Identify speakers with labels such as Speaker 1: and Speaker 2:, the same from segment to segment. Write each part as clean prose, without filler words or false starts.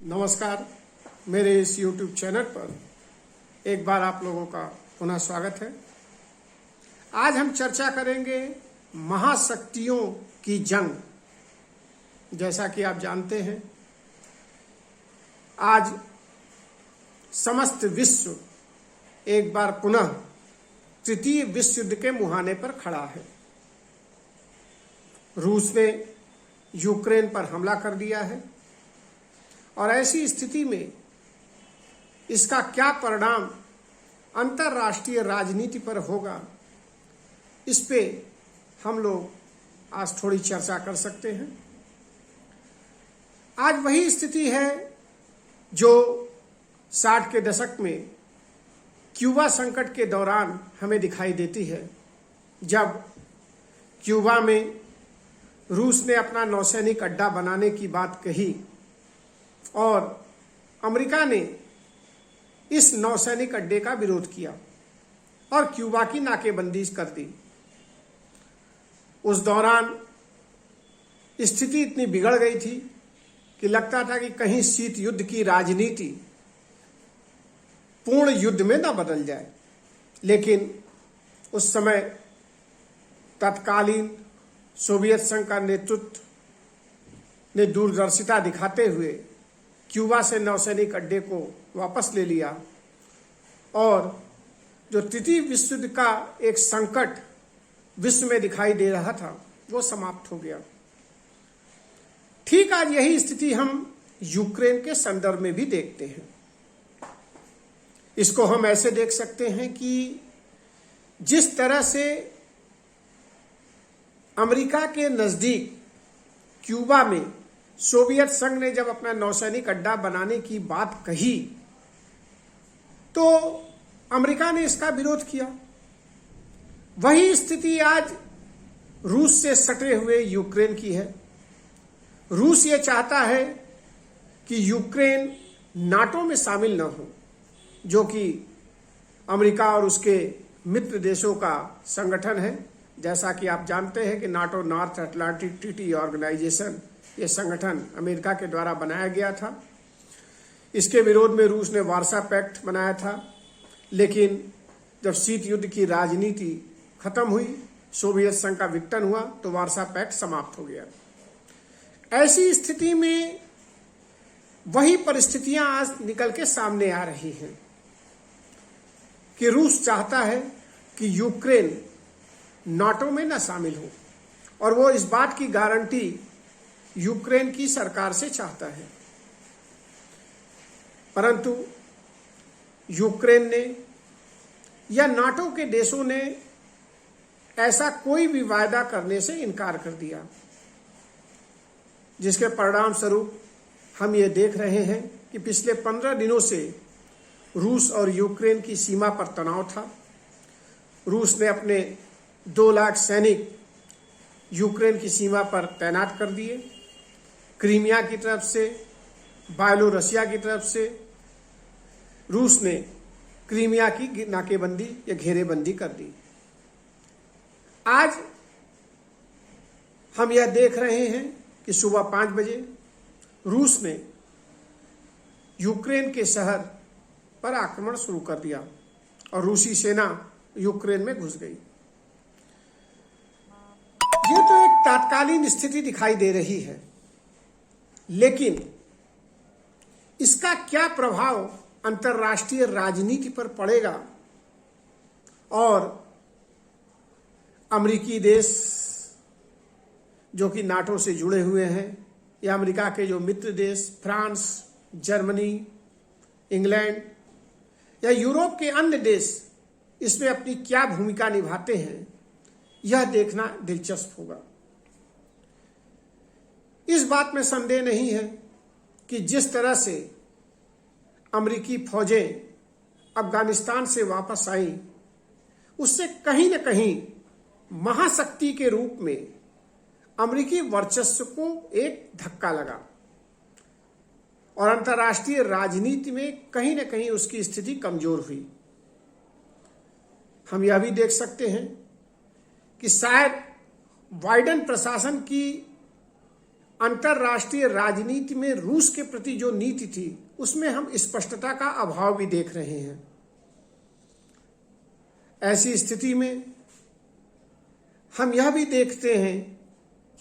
Speaker 1: नमस्कार। मेरे इस YouTube चैनल पर एक बार आप लोगों का पुनः स्वागत है। आज हम चर्चा करेंगे महाशक्तियों की जंग। जैसा कि आप जानते हैं, आज समस्त विश्व एक बार पुनः तृतीय विश्व युद्ध के मुहाने पर खड़ा है। रूस ने यूक्रेन पर हमला कर दिया है और ऐसी स्थिति में इसका क्या परिणाम अंतर्राष्ट्रीय राजनीति पर होगा, इस पे हम लोग आज थोड़ी चर्चा कर सकते हैं। आज वही स्थिति है जो 60 के दशक में क्यूबा संकट के दौरान हमें दिखाई देती है, जब क्यूबा में रूस ने अपना नौसैनिक अड्डा बनाने की बात कही और अमेरिका ने इस नौसैनिक अड्डे का विरोध किया और क्यूबा की नाकेबंदी कर दी। उस दौरान स्थिति इतनी बिगड़ गई थी कि लगता था कि कहीं शीत युद्ध की राजनीति पूर्ण युद्ध में न बदल जाए। लेकिन उस समय तत्कालीन सोवियत संघ का नेतृत्व ने दूरदर्शिता दिखाते हुए क्यूबा से नौसैनिक अड्डे को वापस ले लिया और जो तृतीय विश्व युद्ध का एक संकट विश्व में दिखाई दे रहा था वो समाप्त हो गया। ठीक आज यही स्थिति हम यूक्रेन के संदर्भ में भी देखते हैं। इसको हम ऐसे देख सकते हैं कि जिस तरह से अमेरिका के नजदीक क्यूबा में सोवियत संघ ने जब अपना नौसैनिक अड्डा बनाने की बात कही तो अमेरिका ने इसका विरोध किया। वही स्थिति आज रूस से सटे हुए यूक्रेन की है। रूस ये चाहता है कि यूक्रेन नाटो में शामिल न हो, जो कि अमेरिका और उसके मित्र देशों का संगठन है। जैसा कि आप जानते हैं कि NATO north Atlantic treaty organisation, ये संगठन अमेरिका के द्वारा बनाया गया था। इसके विरोध में रूस ने वार्सा पैक्ट बनाया था, लेकिन जब शीत युद्ध की राजनीति खत्म हुई, सोवियत संघ का विघटन हुआ, तो वार्सा पैक्ट समाप्त हो गया। ऐसी स्थिति में वही परिस्थितियां आज निकल के सामने आ रही हैं कि रूस चाहता है कि यूक्रेन नाटो में न शामिल हो और वो इस बात की गारंटी यूक्रेन की सरकार से चाहता है। परंतु यूक्रेन ने या नाटो के देशों ने ऐसा कोई भी वायदा करने से इनकार कर दिया, जिसके परिणाम स्वरूप हम ये देख रहे हैं कि पिछले 15 दिनों से रूस और यूक्रेन की सीमा पर तनाव था। रूस ने अपने 2 लाख सैनिक यूक्रेन की सीमा पर तैनात कर दिए। क्रीमिया की तरफ से, बायलोरसिया की तरफ से रूस ने क्रीमिया की नाकेबंदी या घेरेबंदी कर दी। आज हम यह देख रहे हैं कि सुबह 5 बजे रूस ने यूक्रेन के शहर पर आक्रमण शुरू कर दिया और रूसी सेना यूक्रेन में घुस गई। ये तो एक तात्कालीन स्थिति दिखाई दे रही है, लेकिन इसका क्या प्रभाव अंतर्राष्ट्रीय राजनीति पर पड़ेगा और अमेरिकी देश जो कि नाटो से जुड़े हुए हैं या अमेरिका के जो मित्र देश फ्रांस, जर्मनी, इंग्लैंड या यूरोप के अन्य देश इसमें अपनी क्या भूमिका निभाते हैं, यह देखना दिलचस्प होगा। इस बात में संदेह नहीं है कि जिस तरह से अमेरिकी फौजें अफगानिस्तान से वापस आई, उससे कहीं न कहीं महाशक्ति के रूप में अमेरिकी वर्चस्व को एक धक्का लगा और अंतर्राष्ट्रीय राजनीति में कहीं न कहीं उसकी स्थिति कमजोर हुई। हम यह भी देख सकते हैं कि शायद बाइडेन प्रशासन की अंतरराष्ट्रीय राजनीति में रूस के प्रति जो नीति थी उसमें हम स्पष्टता का अभाव भी देख रहे हैं। ऐसी स्थिति में हम यह भी देखते हैं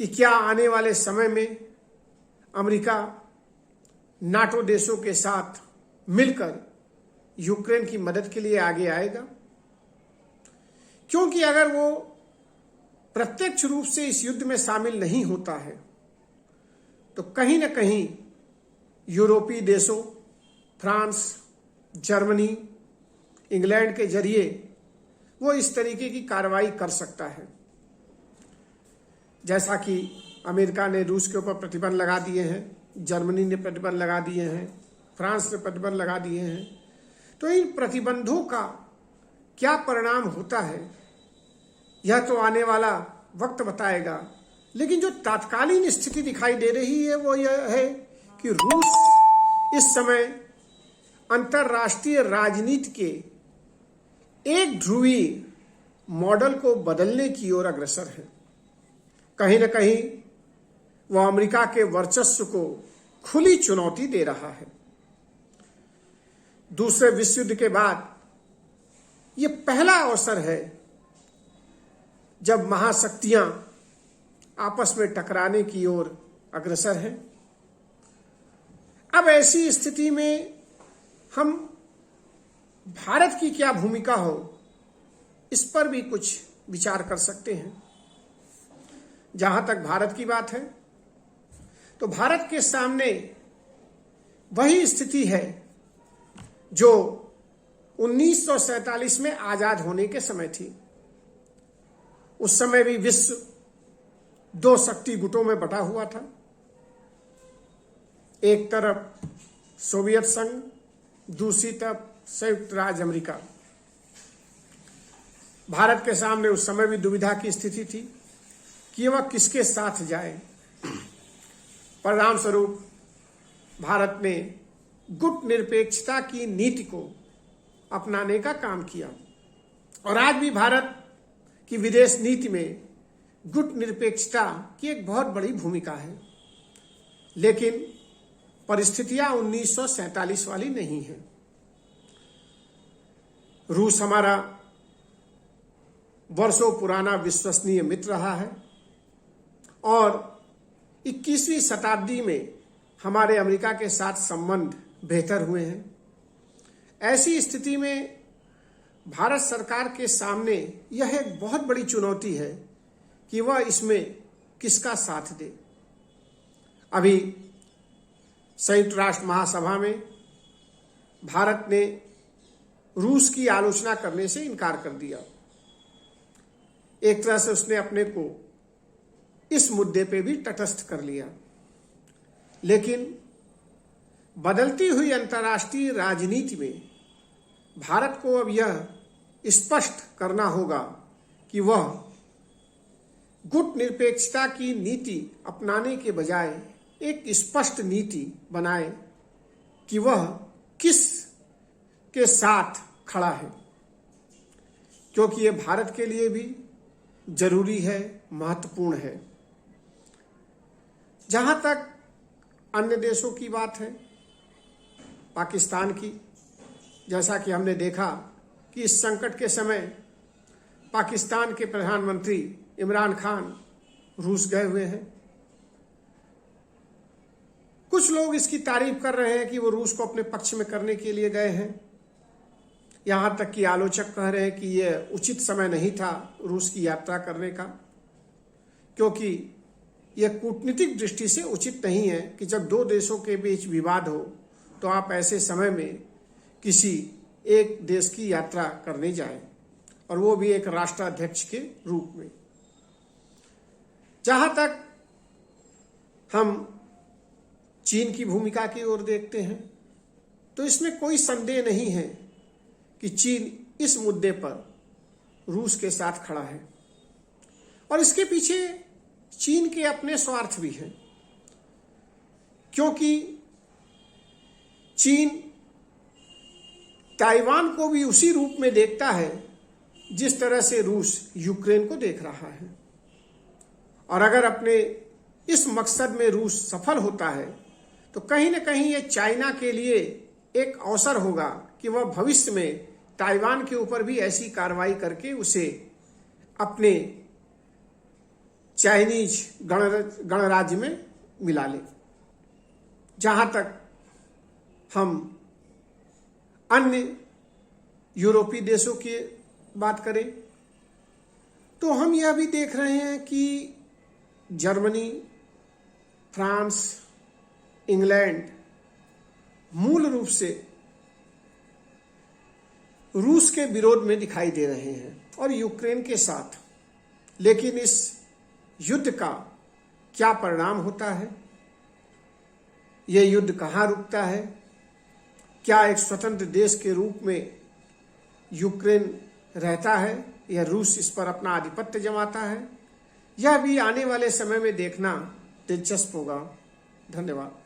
Speaker 1: कि क्या आने वाले समय में अमेरिका नाटो देशों के साथ मिलकर यूक्रेन की मदद के लिए आगे आएगा, क्योंकि अगर वो प्रत्यक्ष रूप से इस युद्ध में शामिल नहीं होता है तो कहीं ना कहीं यूरोपीय देशों, फ्रांस, जर्मनी, इंग्लैंड के जरिए वो इस तरीके की कार्रवाई कर सकता है। जैसा कि अमेरिका ने रूस के ऊपर प्रतिबंध लगा दिए हैं, जर्मनी ने प्रतिबंध लगा दिए हैं, फ्रांस ने प्रतिबंध लगा दिए हैं, तो इन प्रतिबंधों का क्या परिणाम होता है यह तो आने वाला वक्त बताएगा। लेकिन जो तात्कालीन स्थिति दिखाई दे रही है वो यह है कि रूस इस समय अंतरराष्ट्रीय राजनीति के एक ध्रुवीय मॉडल को बदलने की ओर अग्रसर है। कहीं न कहीं वह अमेरिका के वर्चस्व को खुली चुनौती दे रहा है। दूसरे विश्व युद्ध के बाद यह पहला अवसर है जब महाशक्तियां आपस में टकराने की ओर अग्रसर हैं। अब ऐसी स्थिति में हम भारत की क्या भूमिका हो इस पर भी कुछ विचार कर सकते हैं। जहां तक भारत की बात है तो भारत के सामने वही स्थिति है जो 1947 में आजाद होने के समय थी। उस समय भी विश्व दो शक्ति गुटों में बटा हुआ था। एक तरफ सोवियत संघ, दूसरी तरफ संयुक्त राज्य अमेरिका। भारत के सामने उस समय भी दुविधा की स्थिति थी कि वह किसके साथ जाए। परिणाम स्वरूप भारत ने गुट निरपेक्षता की नीति को अपनाने का काम किया और आज भी भारत की विदेश नीति में गुट निरपेक्षता की एक बहुत बड़ी भूमिका है। लेकिन परिस्थितियां 1947 वाली नहीं है। रूस हमारा वर्षों पुराना विश्वसनीय मित्र रहा है और 21वीं शताब्दी में हमारे अमेरिका के साथ संबंध बेहतर हुए हैं। ऐसी स्थिति में भारत सरकार के सामने यह एक बहुत बड़ी चुनौती है कि वह इसमें किसका साथ दे। अभी संयुक्त राष्ट्र महासभा में भारत ने रूस की आलोचना करने से इनकार कर दिया। एक तरह से उसने अपने को इस मुद्दे पे भी तटस्थ कर लिया। लेकिन बदलती हुई अंतर्राष्ट्रीय राजनीति में भारत को अब यह स्पष्ट करना होगा कि वह गुट निरपेक्षता की नीति अपनाने के बजाय एक स्पष्ट नीति बनाए कि वह किस के साथ खड़ा है, क्योंकि यह भारत के लिए भी जरूरी है, महत्वपूर्ण है। जहां तक अन्य देशों की बात है, पाकिस्तान की, जैसा कि हमने देखा कि इस संकट के समय पाकिस्तान के प्रधानमंत्री इमरान खान रूस गए हुए हैं। कुछ लोग इसकी तारीफ कर रहे हैं कि वो रूस को अपने पक्ष में करने के लिए गए हैं। यहां तक कि आलोचक कह रहे हैं कि यह उचित समय नहीं था रूस की यात्रा करने का, क्योंकि यह कूटनीतिक दृष्टि से उचित नहीं है कि जब दो देशों के बीच विवाद हो तो आप ऐसे समय में किसी एक देश की यात्रा करने जाएं, और वो भी एक राष्ट्राध्यक्ष के रूप में। जहां तक हम चीन की भूमिका की ओर देखते हैं तो इसमें कोई संदेह नहीं है कि चीन इस मुद्दे पर रूस के साथ खड़ा है और इसके पीछे चीन के अपने स्वार्थ भी हैं, क्योंकि चीन ताइवान को भी उसी रूप में देखता है जिस तरह से रूस यूक्रेन को देख रहा है। और अगर अपने इस मकसद में रूस सफल होता है तो कहीं न कहीं ये चाइना के लिए एक अवसर होगा कि वह भविष्य में ताइवान के ऊपर भी ऐसी कार्रवाई करके उसे अपने चाइनीज गणराज्य में मिला ले। जहां तक हम अन्य यूरोपीय देशों की बात करें तो हम यह भी देख रहे हैं कि जर्मनी, फ्रांस, इंग्लैंड मूल रूप से रूस के विरोध में दिखाई दे रहे हैं और यूक्रेन के साथ। लेकिन इस युद्ध का क्या परिणाम होता है, यह युद्ध कहाँ रुकता है, क्या एक स्वतंत्र देश के रूप में यूक्रेन रहता है या रूस इस पर अपना आधिपत्य जमाता है, यह भी आने वाले समय में देखना दिलचस्प होगा। धन्यवाद।